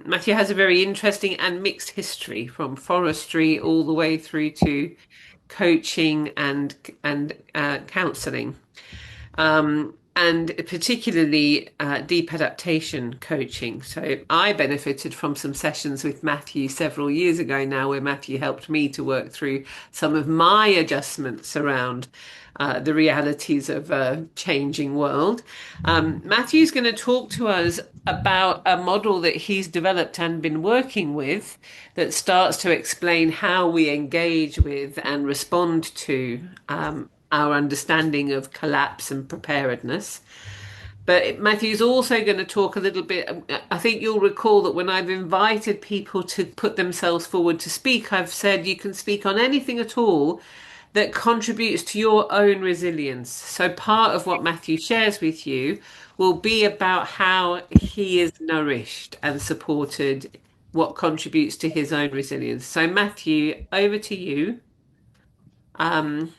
Matthew has a very interesting and mixed history from forestry all the way through to coaching and counselling, and particularly deep adaptation coaching. So I benefited from some sessions with Matthew several years ago now, where Matthew helped me to work through some of my adjustments around the realities of a changing world. Matthew's going to talk to us about a model that he's developed and been working with that starts to explain how we engage with and respond to our understanding of collapse and preparedness. But Matthew's also going to talk a little bit. I think you'll recall that when I've invited people to put themselves forward to speak, I've said you can speak on anything at all that contributes to your own resilience. So part of what Matthew shares with you will be about how he is nourished and supported, what contributes to his own resilience. So Matthew, over to you. Um,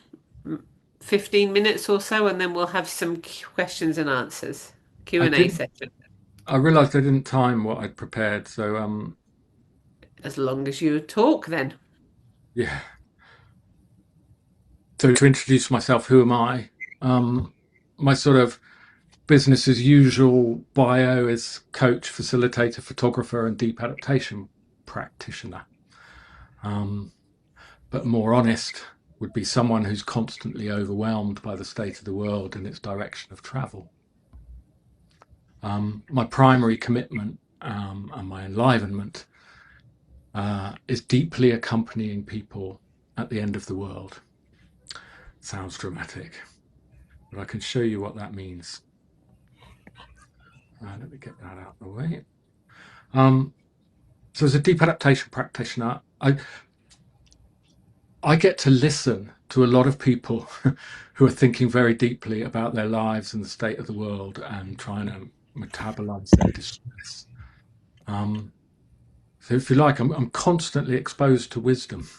15 minutes or so, and then we'll have some questions and answers, I Q&A didn't. session, I realised I didn't time what I'd prepared. So as long as you talk then. yeah. So to introduce myself, who am I? My sort of business as usual bio is coach, facilitator, photographer, and deep adaptation practitioner. Um, but more honest would be someone who's constantly overwhelmed by the state of the world and its direction of travel. My primary commitment and my enlivenment is deeply accompanying people at the end of the world. Sounds dramatic, but I can show you what that means. Let me get that out of the way. Um, so, as a deep adaptation practitioner, I get to listen to a lot of people who are thinking very deeply about their lives and the state of the world and trying to metabolize their distress. Um, so, if you like, I'm constantly exposed to wisdom.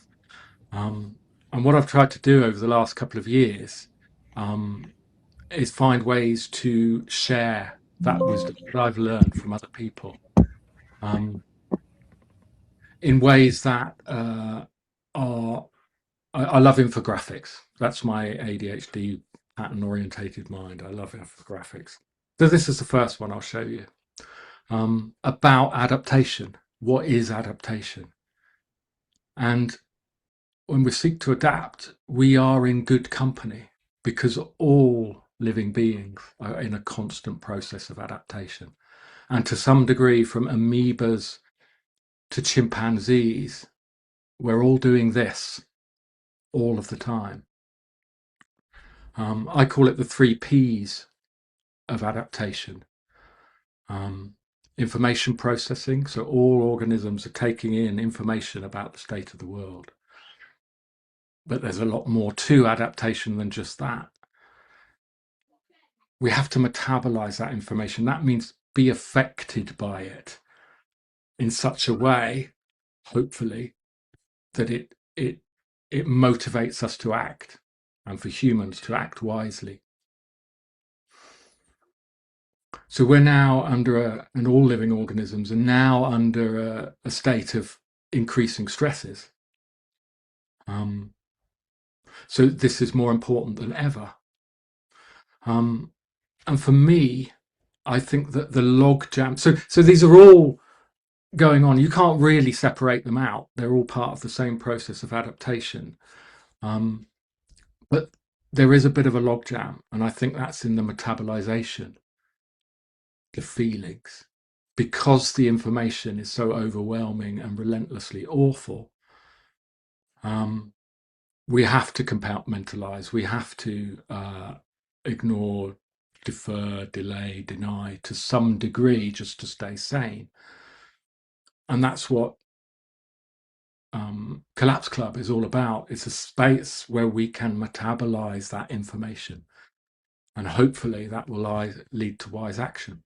Um, and what I've tried to do over the last couple of years um, is find ways to share that wisdom that I've learned from other people um, in ways that are. I love infographics. That's my ADHD pattern orientated mind. I love infographics. So this is the first one I'll show you about adaptation. What is adaptation? And when we seek to adapt, we are in good company because all living beings are in a constant process of adaptation. And to some degree, from amoebas to chimpanzees, we're all doing this all of the time. I call it the three P's of adaptation. Um, Information processing, so all organisms are taking in information about the state of the world. But there's a lot more to adaptation than just that. We have to metabolize that information. That means be affected by it in such a way, hopefully, that it motivates us to act, and for humans to act wisely. So we're now under and all living organisms are now under a state of increasing stresses. Um, so this is more important than ever. Um, and for me, I think that the log jam. So these are all going on. You can't really separate them out. They're all part of the same process of adaptation. Um, but there is a bit of a log jam, and I think that's in the metabolization, the feelings, because the information is so overwhelming and relentlessly awful. Um, we have to compartmentalize. We have to ignore, defer, delay, deny to some degree just to stay sane. And that's what Collapse Club is all about. It's a space where we can metabolize that information, and hopefully that will lead to wise action.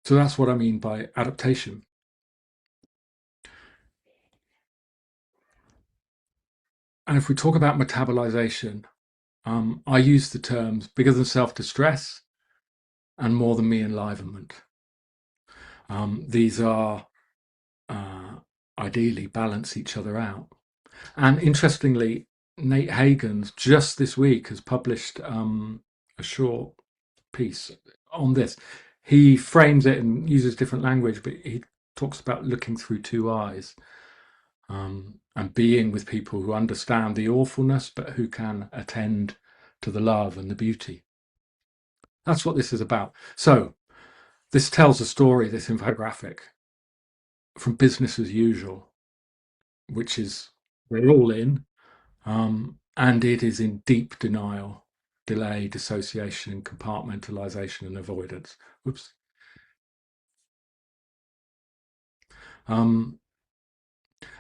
So that's what I mean by adaptation. And if we talk about metabolization, I use the terms bigger than self distress and more than me enlivenment. These are ideally balance each other out. And interestingly, Nate Hagens just this week has published a short piece on this. He frames it and uses different language, but he talks about looking through two eyes, and being with people who understand the awfulness, but who can attend to the love and the beauty. That's what this is about. So this tells a story, this infographic, from business as usual, which is we're all in, and it is in deep denial, delay, dissociation, compartmentalization, and avoidance. Whoops. Um,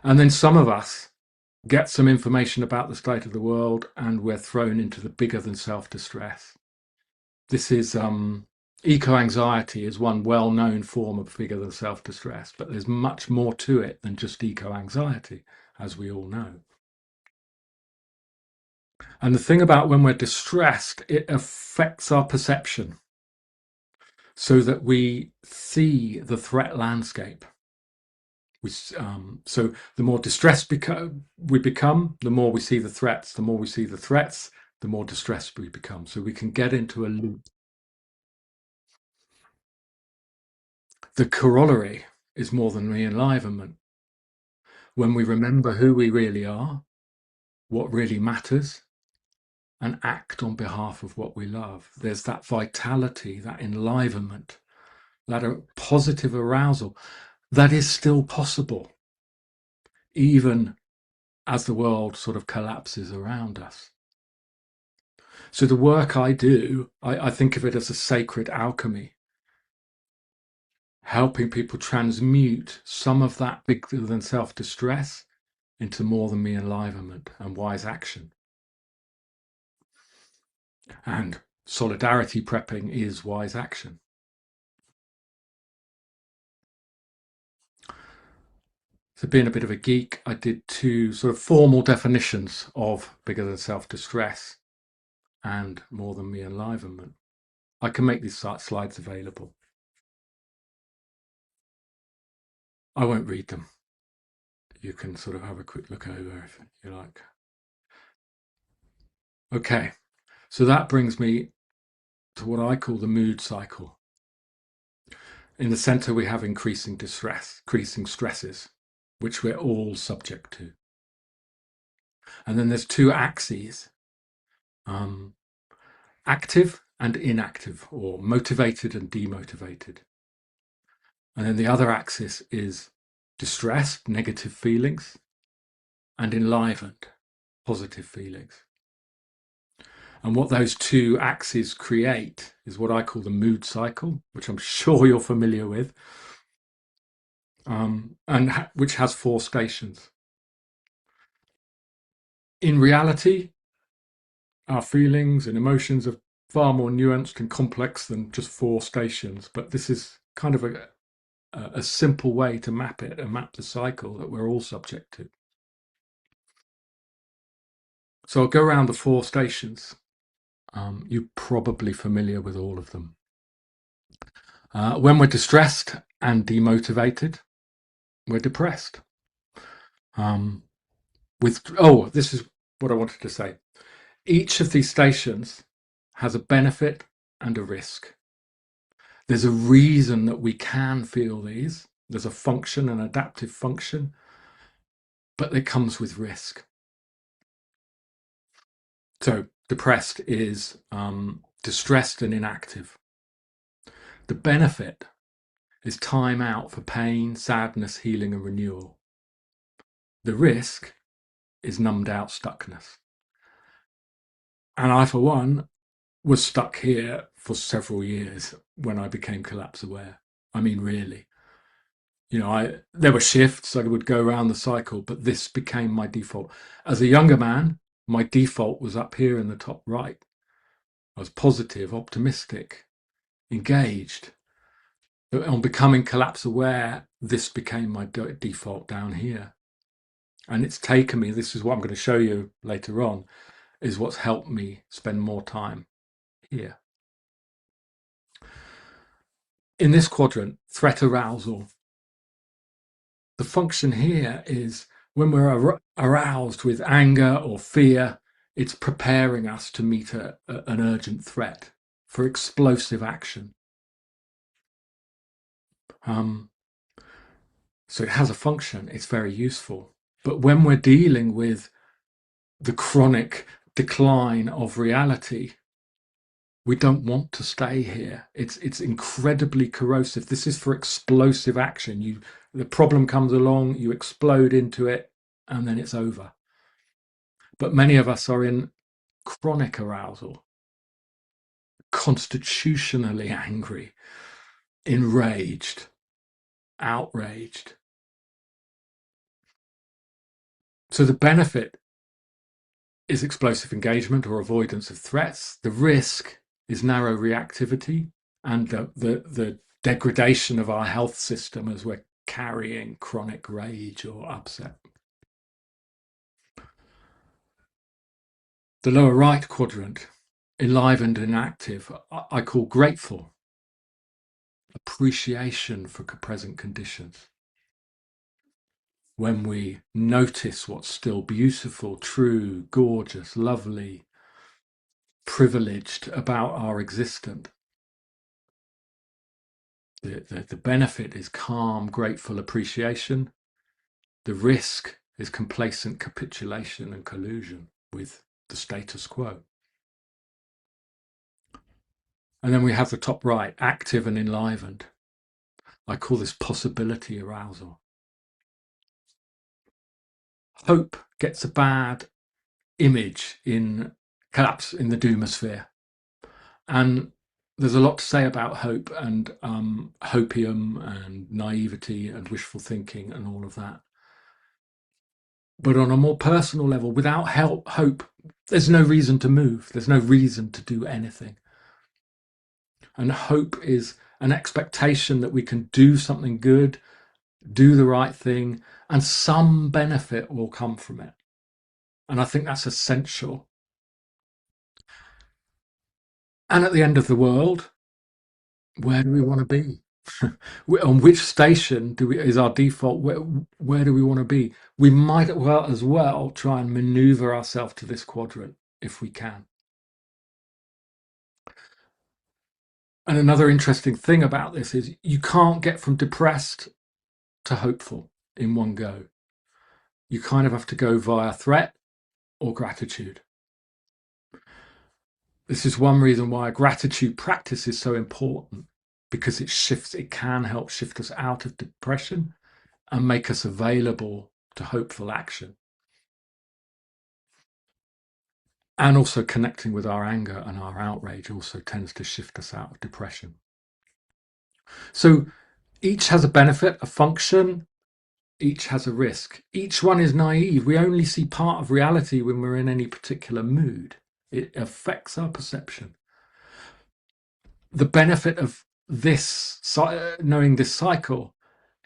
and then some of us get some information about the state of the world, and we're thrown into the bigger than self distress. This is eco-anxiety is one well-known form of bigger than self-distress, but there's much more to it than just eco-anxiety, as we all know. And the thing about when we're distressed, it affects our perception so that we see the threat landscape. So the more distressed we become, the more we see the threats. The more we see the threats, the more distressed we become. So we can get into a loop. The corollary is more than the enlivenment. When we remember who we really are, what really matters, and act on behalf of what we love, there's that vitality, that enlivenment, that positive arousal that is still possible, even as the world sort of collapses around us. So the work I do, I think of it as a sacred alchemy, helping people transmute some of that bigger than self-distress into more than me enlivenment and wise action. And solidarity prepping is wise action. So being a bit of a geek, I did two sort of formal definitions of bigger than self-distress and more than me enlivenment. I can make these slides available. I won't read them. You can sort of have a quick look over if you like. Okay, so that brings me to what I call the mood cycle. In the center, we have increasing distress, increasing stresses, which we're all subject to. And then there's two axes, active and inactive, or motivated and demotivated. And then the other axis is distressed, negative feelings, and enlivened, positive feelings. And what those two axes create is what I call the mood cycle, which I'm sure you're familiar with, and which has four stations. In reality, our feelings and emotions are far more nuanced and complex than just four stations, but this is kind of a simple way to map it and map the cycle that we're all subject to. So I'll go around the four stations. You're probably familiar with all of them. When we're distressed and demotivated, we're depressed. This is what I wanted to say. Each of these stations has a benefit and a risk. There's a reason that we can feel these. There's a function, an adaptive function, but it comes with risk. So depressed is distressed and inactive. The benefit is time out for pain, sadness, healing, and renewal. The risk is numbed out stuckness. And I, for one, was stuck here for several years when I became collapse aware. I mean, really. There were shifts, I would go around the cycle, but this became my default. As a younger man, my default was up here in the top right. I was positive, optimistic, engaged. But on becoming collapse aware, this became my default down here. And it's taken me, this is what I'm going to show you later on, is what's helped me spend more time here. In this quadrant, threat arousal, the function here is when we're aroused with anger or fear, it's preparing us to meet an urgent threat for explosive action. Um, so it has a function, it's very useful. But when we're dealing with the chronic decline of reality, we don't want to stay here. It's incredibly corrosive. This is for explosive action. The problem comes along, you explode into it, and then it's over. But many of us are in chronic arousal, constitutionally angry, enraged, outraged. So the benefit is explosive engagement or avoidance of threats. The risk is narrow reactivity and the degradation of our health system as we're carrying chronic rage or upset. The lower right quadrant, enlivened and active, I call grateful, appreciation for present conditions. When we notice what's still beautiful, true, gorgeous, lovely, privileged about our existence, the benefit is calm, grateful appreciation. The risk is complacent capitulation and collusion with the status quo. And then we have the top right, active and enlivened. I call this possibility arousal. Hope gets a bad image in collapse in the doomosphere. And there's a lot to say about hope and hopium and naivety and wishful thinking and all of that. But on a more personal level, without hope, there's no reason to move. There's no reason to do anything. And hope is an expectation that we can do something good, do the right thing, and some benefit will come from it. And I think that's essential. And at the end of the world, where do we want to be? On which station is our default? Where do we want to be? We might as well try and maneuver ourselves to this quadrant if we can. And another interesting thing about this is you can't get from depressed to hopeful in one go. You kind of have to go via threat or gratitude. This is one reason why a gratitude practice is so important, because it can help shift us out of depression and make us available to hopeful action. And also connecting with our anger and our outrage also tends to shift us out of depression. So each has a benefit, a function, each has a risk. Each one is naive. We only see part of reality when we're in any particular mood. It affects our perception. The benefit of this, knowing this cycle,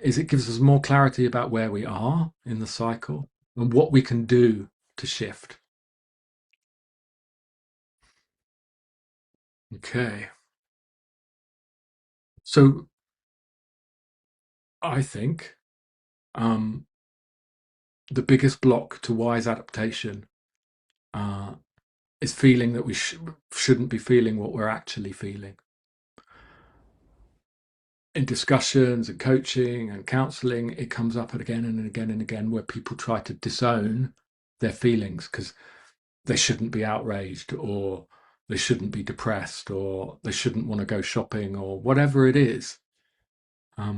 is it gives us more clarity about where we are in the cycle and what we can do to shift. Okay. So I think the biggest block to wise adaptation uh, is feeling that we shouldn't be feeling what we're actually feeling. In discussions and coaching and counseling, it comes up again and again and again where people try to disown their feelings because they shouldn't be outraged or they shouldn't be depressed or they shouldn't want to go shopping or whatever it is. I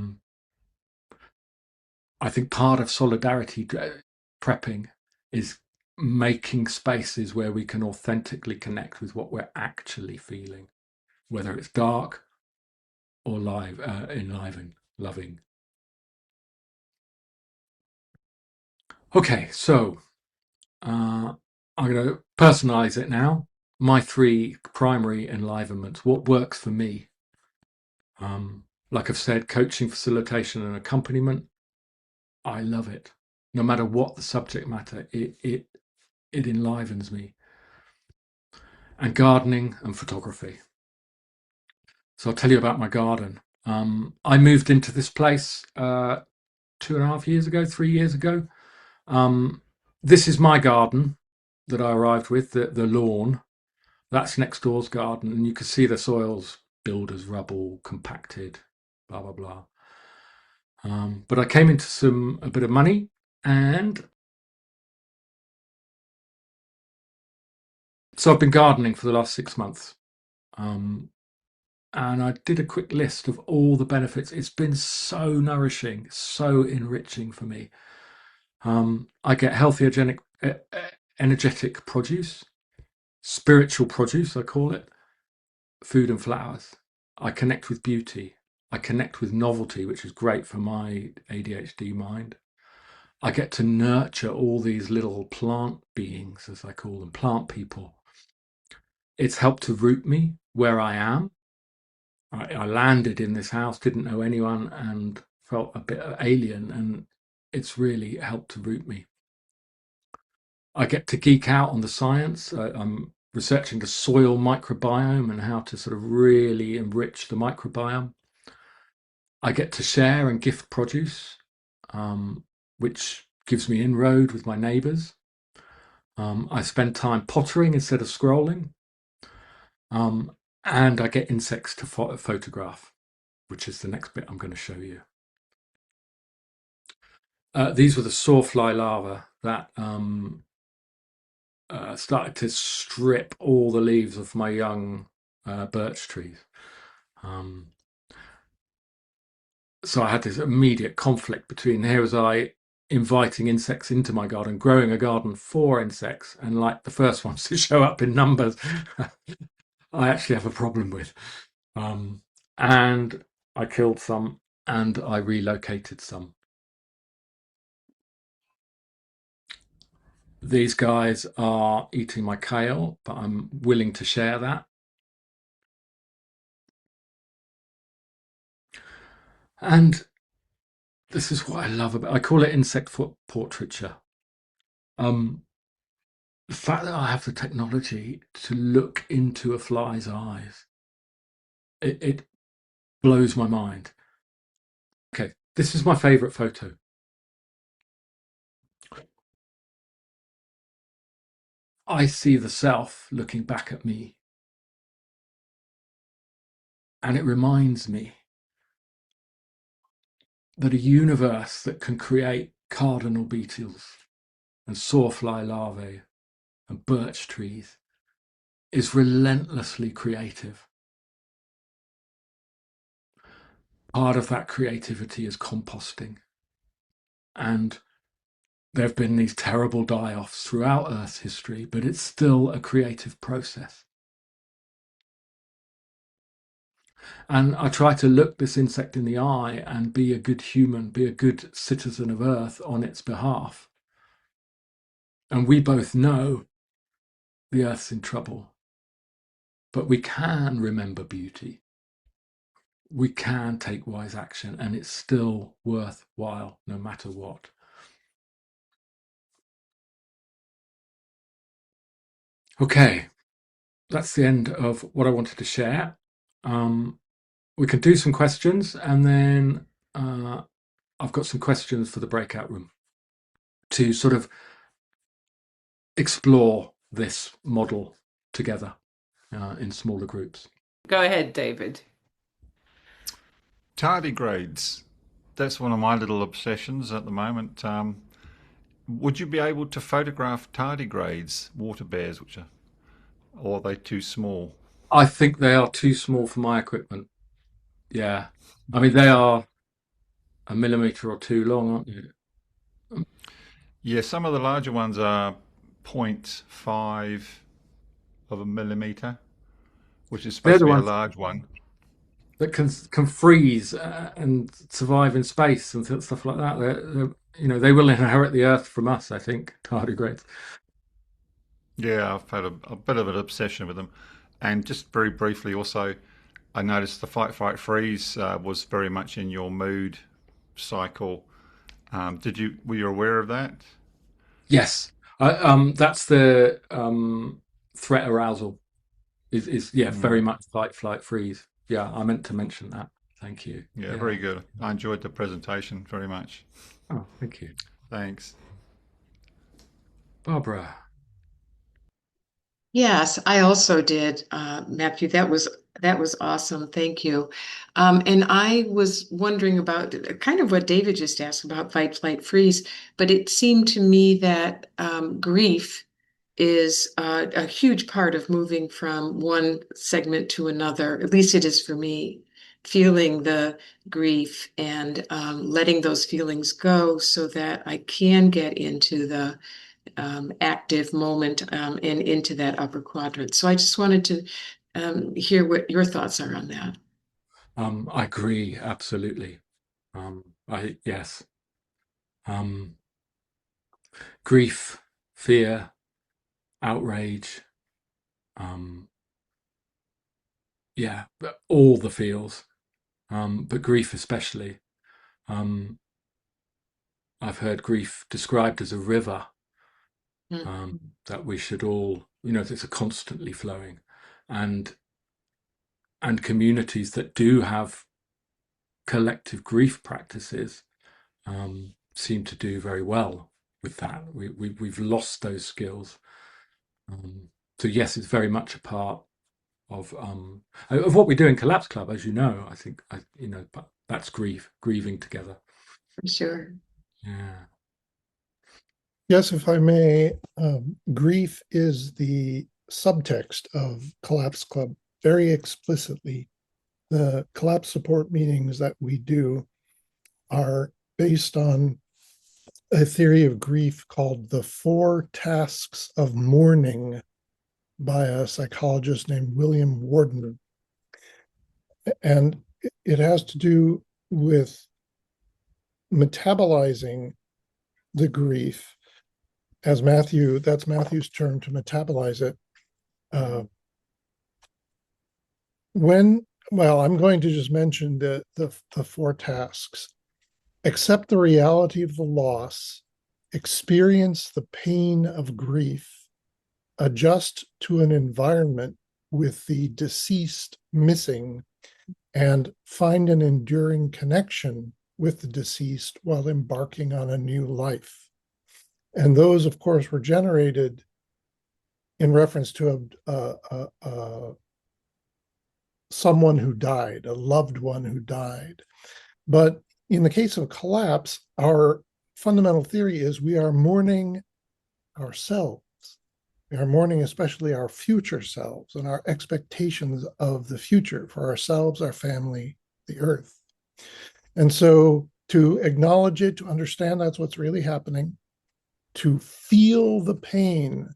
think part of solidarity prepping is making spaces where we can authentically connect with what we're actually feeling, whether it's dark or enlivened, loving. Okay, so I'm going to personalize it now. My three primary enlivenments, what works for me. Like I've said, coaching, facilitation, and accompaniment. I love it. No matter what the subject matter, it enlivens me. And gardening and photography. So I'll tell you about my garden. I moved into this place 2.5 years ago, 3 years ago. Um, this is my garden that I arrived with, the lawn. That's next door's garden, and you can see the soil's builder's rubble, compacted, blah blah blah. But I came into a bit of money, and so I've been gardening for the last 6 months. Um, and I did a quick list of all the benefits. It's been so nourishing, so enriching for me. I get healthy, energetic produce, spiritual produce, I call it, food and flowers. I connect with beauty. I connect with novelty, which is great for my ADHD mind. I get to nurture all these little plant beings, as I call them, plant people. It's helped to root me where I am. I landed in this house, didn't know anyone, and felt a bit alien, and it's really helped to root me. I get to geek out on the science. I'm researching the soil microbiome and how to sort of really enrich the microbiome. I get to share and gift produce, which gives me inroad with my neighbours. I spend time pottering instead of scrolling. Um, and I get insects to photograph, which is the next bit I'm going to show you. These were the sawfly larvae that started to strip all the leaves of my young birch trees. Um, so I had this immediate conflict between here was I inviting insects into my garden, growing a garden for insects, and like the first ones to show up in numbers, I actually have a problem with. Um, and I killed some and I relocated some. These guys are eating my kale, but I'm willing to share that. And this is what I love about I call it insect foot portraiture. Um, the fact that I have the technology to look into a fly's eyes, it blows my mind. Okay, this is my favorite photo. I see the self looking back at me, and it reminds me that a universe that can create cardinal beetles and sawfly larvae and birch trees is relentlessly creative. Part of that creativity is composting. And there have been these terrible die offs throughout Earth's history, but it's still a creative process. And I try to look this insect in the eye and be a good human, be a good citizen of Earth on its behalf. And we both know the Earth's in trouble, but we can remember beauty. We can take wise action, and it's still worthwhile no matter what. Okay, that's the end of what I wanted to share. We can do some questions, and then I've got some questions for the breakout room to sort of explore this model together in smaller groups. Go ahead, David. Tardigrades. That's one of my little obsessions at the moment. Would you be able to photograph tardigrades, water bears, or are they too small? I think they are too small for my equipment. Yeah. I mean, they are a millimeter or two long, aren't they? Yeah, some of the larger ones are point 0.5 of a millimeter, which is They're supposed to the be a ones large one. that can freeze and survive in space and stuff like that. They will inherit the Earth from us. I think tardigrades. Yeah, I've had a bit of an obsession with them. And just very briefly, also, I noticed the fight, fight, freeze was very much in your mood cycle. Were you aware of that? Yes, that's the threat arousal is yeah very Mm. much fight, flight, freeze. Yeah, I meant to mention that. Thank you. Yeah, Yeah. very good. I enjoyed the presentation very much. Oh, thank you. Thanks. Barbara. Yes, I also did, Matthew. That was awesome. Thank you. And I was wondering about kind of what David just asked about fight, flight, freeze, but it seemed to me that grief is a huge part of moving from one segment to another. At least it is for me. Feeling the grief and letting those feelings go so that I can get into the active moment and into that upper quadrant. So I just wanted to hear what your thoughts are on that. I agree, absolutely. Yes. Um, Grief, fear, outrage, um, yeah, all the feels, but grief especially. Um, I've heard grief described as a river Mm. that we should all, it's a constantly flowing, and communities that do have collective grief practices seem to do very well with that. We've lost those skills. So yes, it's very much a part of what we do in Collapse Club, as you know. I think but that's grieving together. For sure. Yeah. Yes, if I may, grief is the subtext of Collapse Club very explicitly. The collapse support meetings that we do are based on a theory of grief called the 4 tasks of mourning by a psychologist named William Worden. And it has to do with metabolizing the grief as that's Matthew's term, to metabolize it. I'm going to just mention the 4 tasks. Accept the reality of the loss, experience the pain of grief, adjust to an environment with the deceased missing, and find an enduring connection with the deceased while embarking on a new life. And those, of course, were generated in reference to someone who died, a loved one who died. But in the case of collapse, our fundamental theory is we are mourning ourselves. We are mourning especially our future selves and our expectations of the future for ourselves, our family, the earth. And so to acknowledge it, to understand that's what's really happening, to feel the pain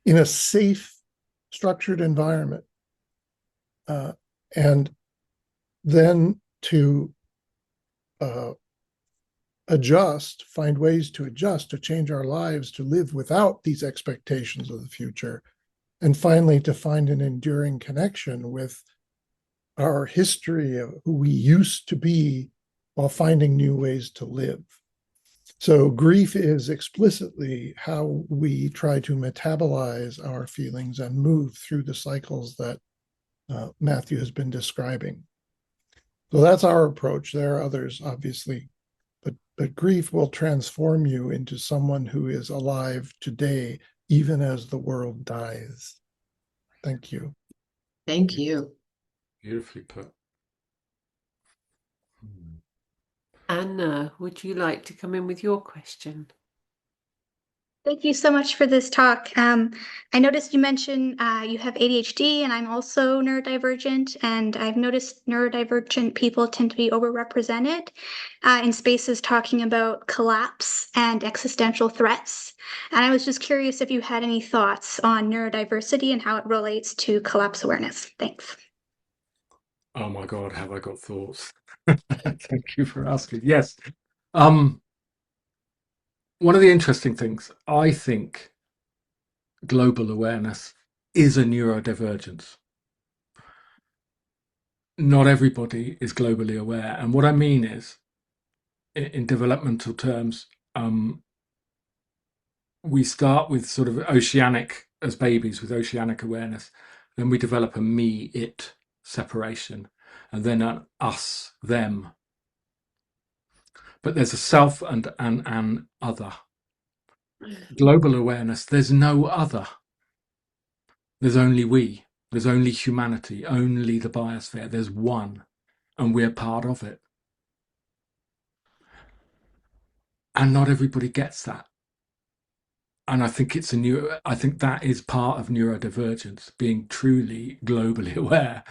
in a safe, structured environment, and then to find ways to adjust, to change our lives, to live without these expectations of the future, and finally to find an enduring connection with our history of who we used to be while finding new ways to live. So grief is explicitly how we try to metabolize our feelings and move through the cycles that Matthew has been describing. So that's our approach. There are others, obviously, but grief will transform you into someone who is alive today, even as the world dies. Thank you. Thank you. Beautifully put. Anna, would you like to come in with your question? Thank you so much for this talk. I noticed you mentioned you have ADHD, and I'm also neurodivergent, and I've noticed neurodivergent people tend to be overrepresented in spaces talking about collapse and existential threats. And I was just curious if you had any thoughts on neurodiversity and how it relates to collapse awareness. Thanks. Oh my God, have I got thoughts? Thank you for asking. Yes. One of the interesting things, I think global awareness is a neurodivergence. Not everybody is globally aware. And what I mean is, in developmental terms, we start with sort of oceanic, as babies, with oceanic awareness. Then we develop a me-it separation. and then an us, them. But there's a self and an other. Global awareness, there's no other. There's only we. There's only humanity, only the biosphere. There's one, and we're part of it. And not everybody gets that. And I think I think that is part of neurodivergence, being truly globally aware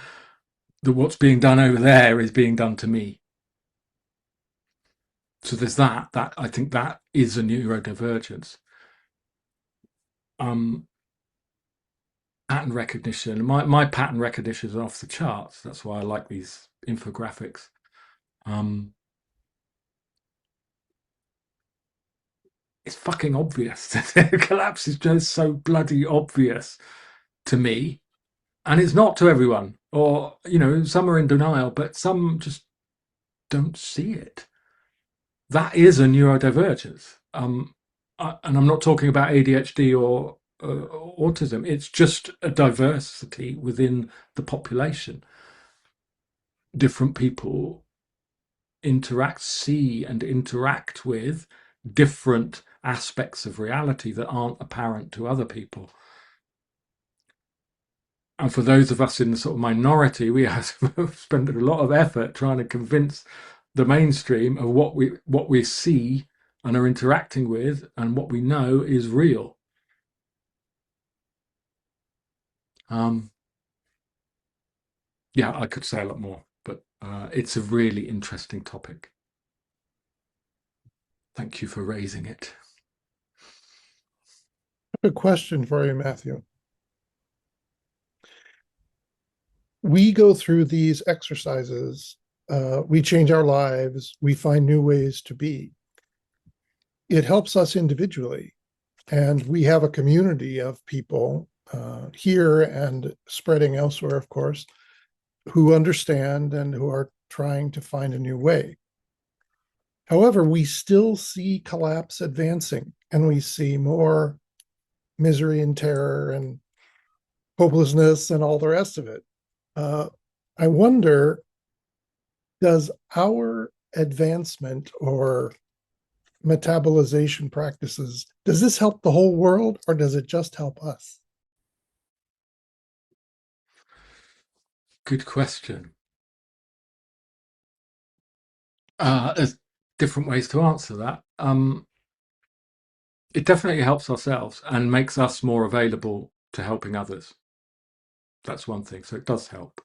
that what's being done over there is being done to me. So there's that I think that is a neurodivergence. Pattern recognition. My pattern recognition is off the charts. That's why I like these infographics. It's fucking obvious. The collapse is just so bloody obvious to me, and it's not to everyone. Or some are in denial, but some just don't see it. That is a neurodivergence. And I'm not talking about ADHD or autism. It's just a diversity within the population. Different people see and interact with different aspects of reality that aren't apparent to other people. And for those of us in the sort of minority, we have spent a lot of effort trying to convince the mainstream of what we see and are interacting with and what we know is real. Yeah, I could say a lot more, but it's a really interesting topic. Thank you for raising it. A question for you, Matthew. We go through these exercises, we change our lives, we find new ways to be. It helps us individually, and we have a community of people here and spreading elsewhere, of course, who understand and who are trying to find a new way. However, we still see collapse advancing, and we see more misery and terror and hopelessness and all the rest of it. I wonder, does our advancement or metabolization practices, does this help the whole world, or does it just help us? Good question. There's different ways to answer that. It definitely helps ourselves and makes us more available to helping others. That's one thing. So it does help.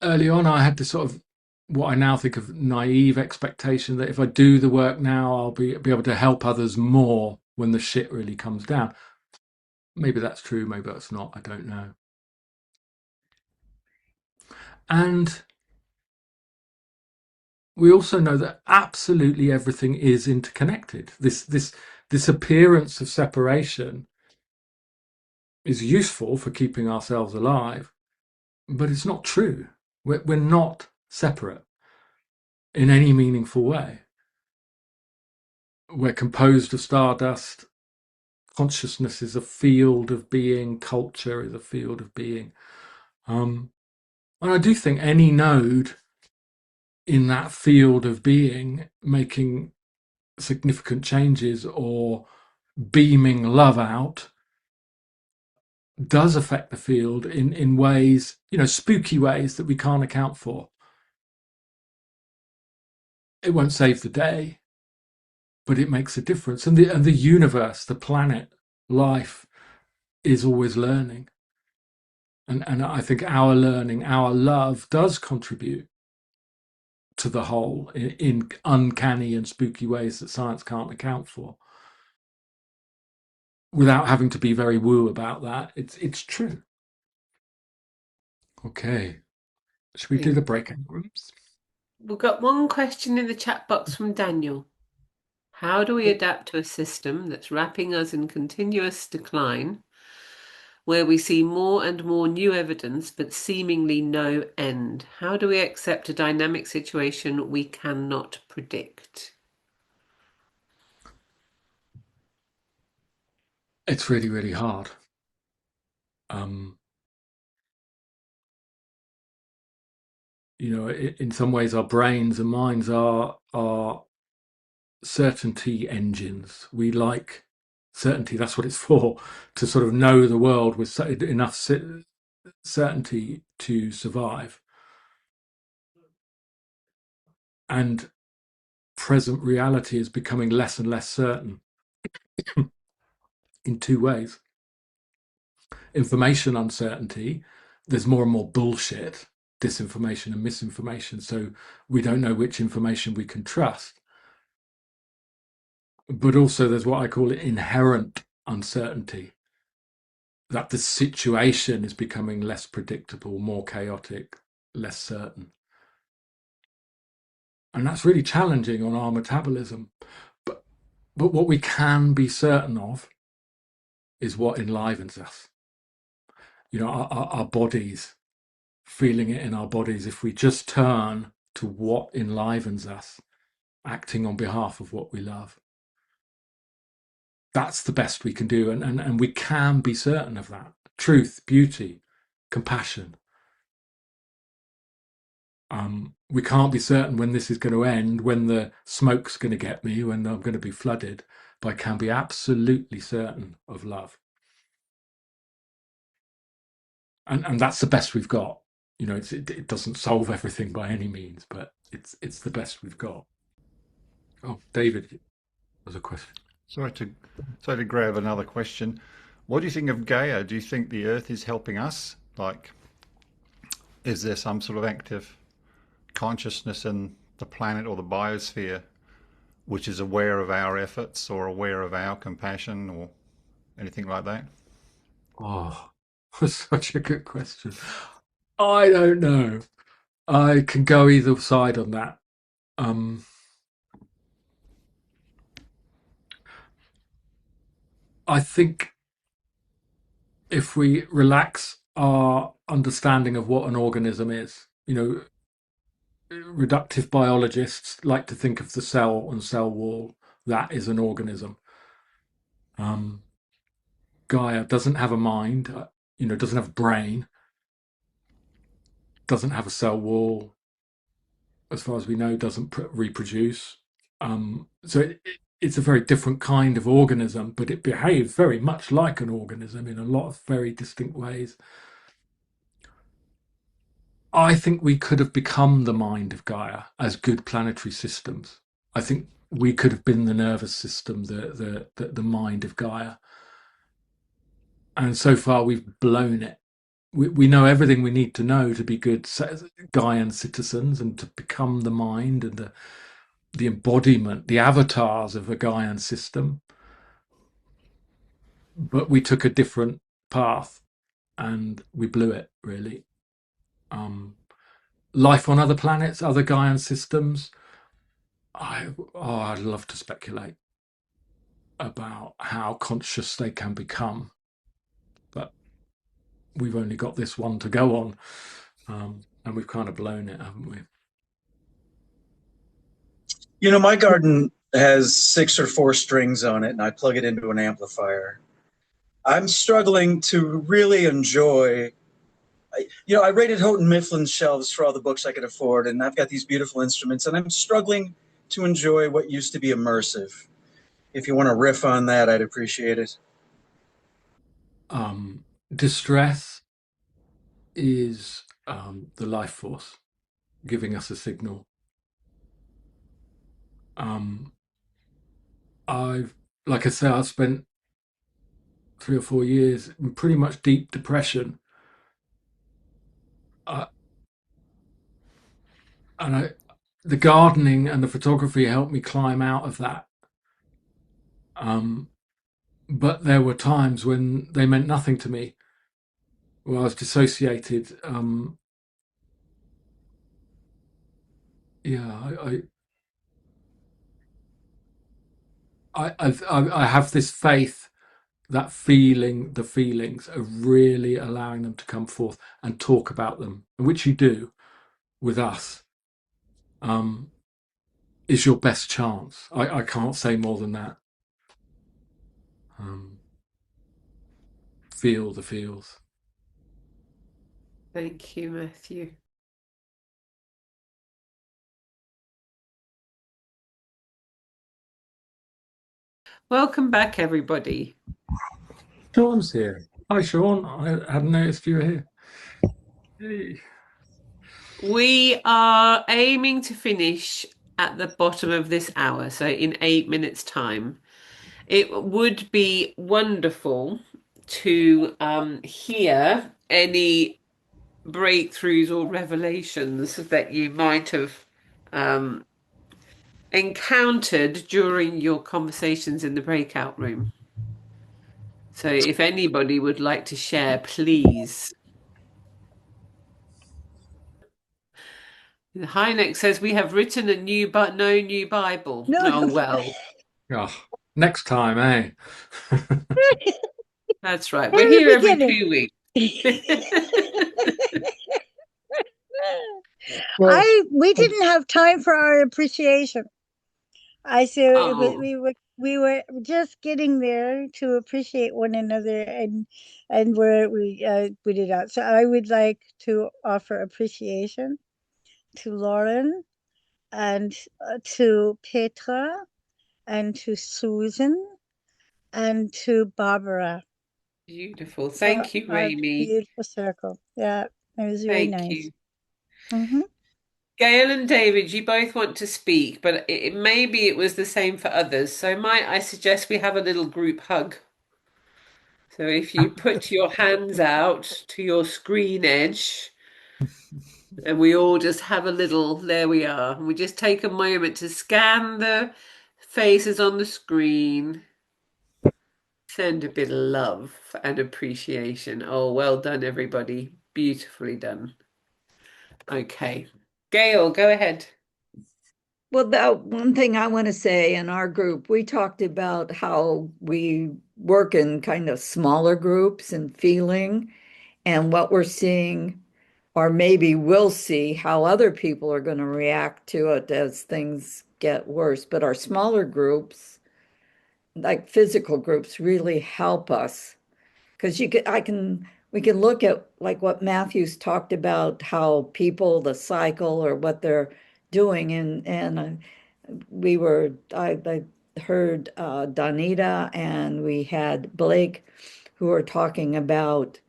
Early on, I had this sort of what I now think of naive expectation that if I do the work now, I'll be able to help others more when the shit really comes down. Maybe that's true, maybe that's not, I don't know. And we also know that absolutely everything is interconnected. This appearance of separation is useful for keeping ourselves alive, but it's not true. We're not separate in any meaningful way. We're composed of stardust. Consciousness is a field of being. Culture is a field of being. And I do think any node in that field of being making significant changes or beaming love out does affect the field in ways, spooky ways that we can't account for. It won't save the day, but it makes a difference. And the universe, the planet, life is always learning. And I think our learning, our love does contribute to the whole in uncanny and spooky ways that science can't account for. Without having to be very woo about that, it's true. Okay, should we do the breakout rooms? We've got one question in the chat box from Daniel. How do we adapt to a system that's wrapping us in continuous decline, where we see more and more new evidence but seemingly no end? How do we accept a dynamic situation we cannot predict? It's really, really hard. in some ways our brains and minds are certainty engines. We like certainty. That's what it's for, to sort of know the world with enough certainty to survive. And present reality is becoming less and less certain in two ways. Information uncertainty, there's more and more bullshit, disinformation and misinformation, so we don't know which information we can trust. But also there's what I call inherent uncertainty, that the situation is becoming less predictable, more chaotic, less certain. And that's really challenging on our metabolism. But what we can be certain of is what enlivens us. Our bodies, feeling it in our bodies. If we just turn to what enlivens us, acting on behalf of what we love, that's the best we can do. And we can be certain of that. Truth, beauty, compassion. We can't be certain when this is going to end, when the smoke's going to get me, when I'm going to be flooded, but I can be absolutely certain of love. And that's the best we've got. It doesn't solve everything by any means, but it's the best we've got. Oh, David, there's a question. Sorry to grab another question. What do you think of Gaia? Do you think the Earth is helping us? Like, is there some sort of active consciousness in the planet or the biosphere which is aware of our efforts or aware of our compassion or anything like that? Oh, such a good question. I don't know. I can go either side on that. I think if we relax our understanding of what an organism is, reductive biologists like to think of the cell and cell wall. That is an organism. Gaia doesn't have a mind, doesn't have a brain, doesn't have a cell wall, as far as we know, doesn't reproduce. So it's a very different kind of organism, but it behaves very much like an organism in a lot of very distinct ways. I think we could have become the mind of Gaia as good planetary systems. I think we could have been the nervous system, the mind of Gaia. And so far we've blown it. We know everything we need to know to be good Gaian citizens and to become the mind and the embodiment, the avatars of a Gaian system. But we took a different path and we blew it, really. Life on other planets, other Gaian systems. I'd love to speculate about how conscious they can become, but we've only got this one to go on, and we've kind of blown it, haven't we? My garden has 6 or 4 strings on it, and I plug it into an amplifier. I'm struggling to really enjoy. I raided Houghton Mifflin's shelves for all the books I could afford, and I've got these beautiful instruments, and I'm struggling to enjoy what used to be immersive. If you want to riff on that, I'd appreciate it. Distress is the life force giving us a signal. Like I say, I've spent 3 or 4 years in pretty much deep depression. The gardening and the photography helped me climb out of that. But there were times when they meant nothing to me, where I was dissociated. I have this faith that the feelings are really allowing them to come forth and talk about them, which you do with us, is your best chance. I can't say more than that. Feel the feels. Thank you, Matthew. Welcome back, everybody. Sean's here. Hi, Sean. I hadn't noticed you were here. Hey. We are aiming to finish at the bottom of this hour, so in 8 minutes' time. It would be wonderful to hear any breakthroughs or revelations that you might have um, encountered during your conversations in the breakout room. So if anybody would like to share, please. Hynek says we have written a new but no new Bible. No, Oh well, Oh, next time, eh? that's right. in We're the here every beginning. 2 weeks. Well, We didn't have time for our appreciation. I said Oh, we were just getting there to appreciate one another, and we did that. So I would like to offer appreciation to Lauren and to Petra and to Susan and to Barbara beautiful. for Thank you, our Raimi. beautiful circle. Yeah, it was very Thank nice. you. Hmm. Gail and David, you both want to speak, but maybe it was the same for others. So might I suggest we have a little group hug? So if you put your hands out to your screen edge, and we all just have a little, there we are. And we just take a moment to scan the faces on the screen, send a bit of love and appreciation. Oh, well done, everybody. Beautifully done. Okay. Gail, go ahead. Well, that one thing I want to say in our group, we talked about how we work in kind of smaller groups and feeling, and what we're seeing, or maybe we'll see how other people are going to react to it as things get worse. But our smaller groups, like physical groups, really help us because we can look at like what Matthew's talked about, how people, the cycle or what they're doing, and I heard Donita and we had Blake who were talking about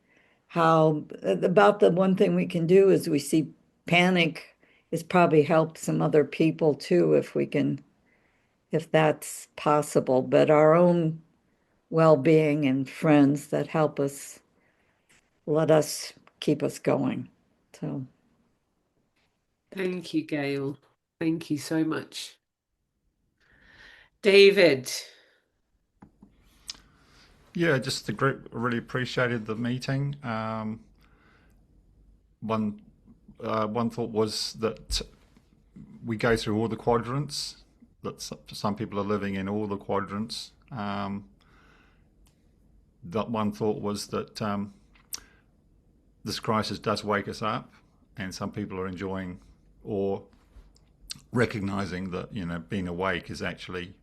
how about the one thing we can do is we see panic has probably helped some other people too if that's possible, but our own well-being and friends that help us let us keep us going. So Thank you, Gail. Thank you so much. David. Yeah, just the group really appreciated the meeting. One one thought was that we go through all the quadrants. That some people are living in all the quadrants. That one thought was that this crisis does wake us up, and some people are enjoying or recognizing that being awake is actually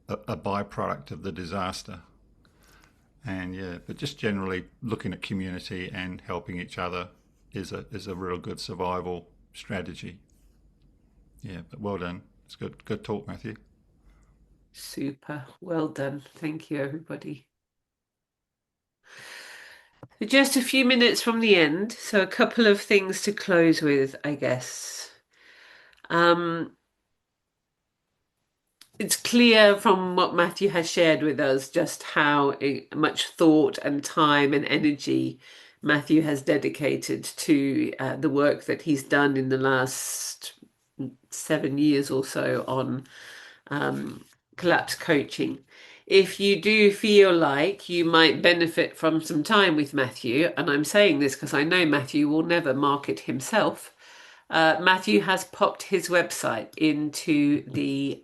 a byproduct of the disaster. And yeah, but just generally looking at community and helping each other is a real good survival strategy. Yeah, but well done. It's good talk, Matthew. Super. Well done. Thank you, everybody. Just a few minutes from the end, so a couple of things to close with, I guess. It's clear from what Matthew has shared with us just how much thought and time and energy Matthew has dedicated to the work that he's done in the last 7 years or so on collapse coaching. If you do feel like you might benefit from some time with Matthew, and I'm saying this because I know Matthew will never market himself, Matthew has popped his website into the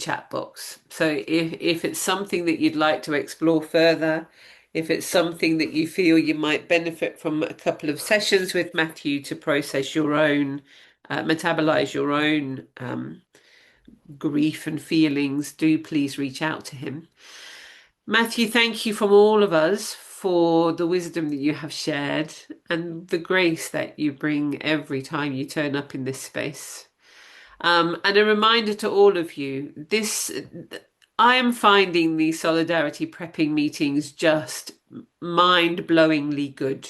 chat box. So if it's something that you'd like to explore further, if it's something that you feel you might benefit from a couple of sessions with Matthew to process your own, metabolize your own grief and feelings, do please reach out to him. Matthew, thank you from all of us for the wisdom that you have shared and the grace that you bring every time you turn up in this space. And a reminder to all of you, I am finding these solidarity prepping meetings just mind-blowingly good.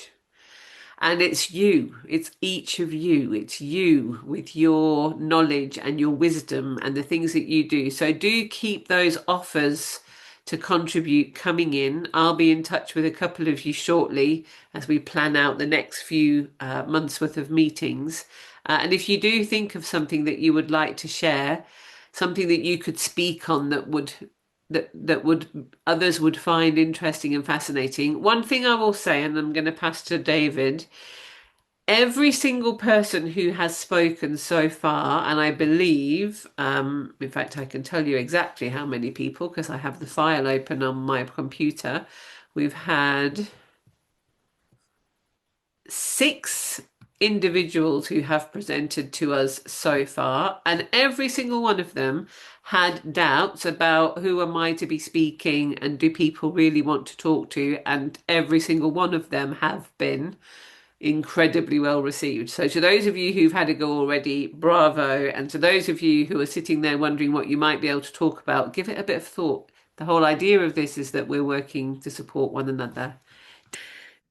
And it's each of you, it's you with your knowledge and your wisdom and the things that you do. So do keep those offers to contribute coming in. I'll be in touch with a couple of you shortly as we plan out the next few months worth of meetings. And if you do think of something that you would like to share, something that you could speak on that would others would find interesting and fascinating. One thing I will say, and I'm going to pass to David, every single person who has spoken so far, and I believe, in fact, I can tell you exactly how many people because I have the file open on my computer. We've had 6 individuals who have presented to us so far, and every single one of them had doubts about who am I to be speaking and do people really want to talk to, and every single one of them have been incredibly well received. So to those of you who've had a go already, bravo. And to those of you who are sitting there wondering what you might be able to talk about, give it a bit of thought. The whole idea of this is that we're working to support one another.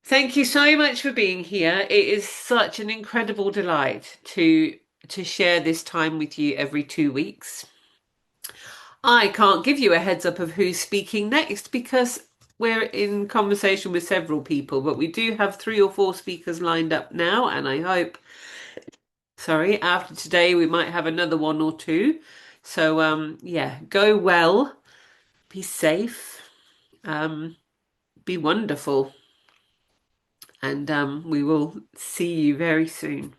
Thank you so much for being here. It is such an incredible delight to share this time with you every 2 weeks. I can't give you a heads up of who's speaking next because we're in conversation with several people, but we do have 3 or 4 speakers lined up now, and I hope, after today we might have another 1 or 2. So yeah, go well, be safe, be wonderful, and we will see you very soon.